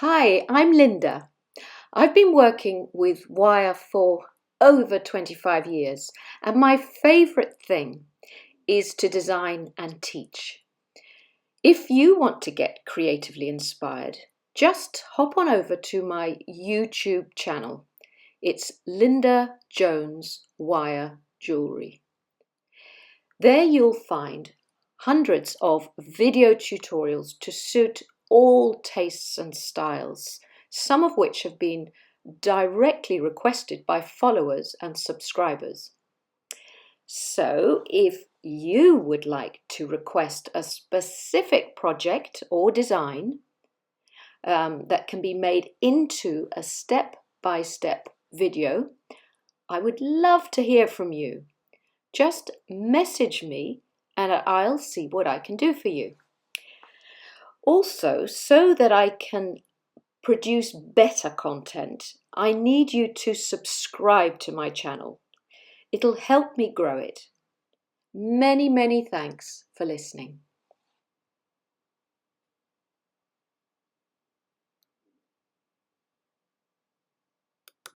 Hi, I'm Linda. I've been working with Wire for over 25 years, and my favourite thing is to design and teach. If you want to get creatively inspired, just hop on over to my YouTube channel. It's Linda Jones Wire Jewellery. There you'll find hundreds of video tutorials to suit all tastes and styles, some of which have been directly requested by followers and subscribers. So if you would like to request a specific project or design that can be made into a step-by-step video, I would love to hear from you. Just message me and I'll see what I can do for you. Also, so that I can produce better content, I need you to subscribe to my channel. It'll help me grow it. Many, many thanks for listening.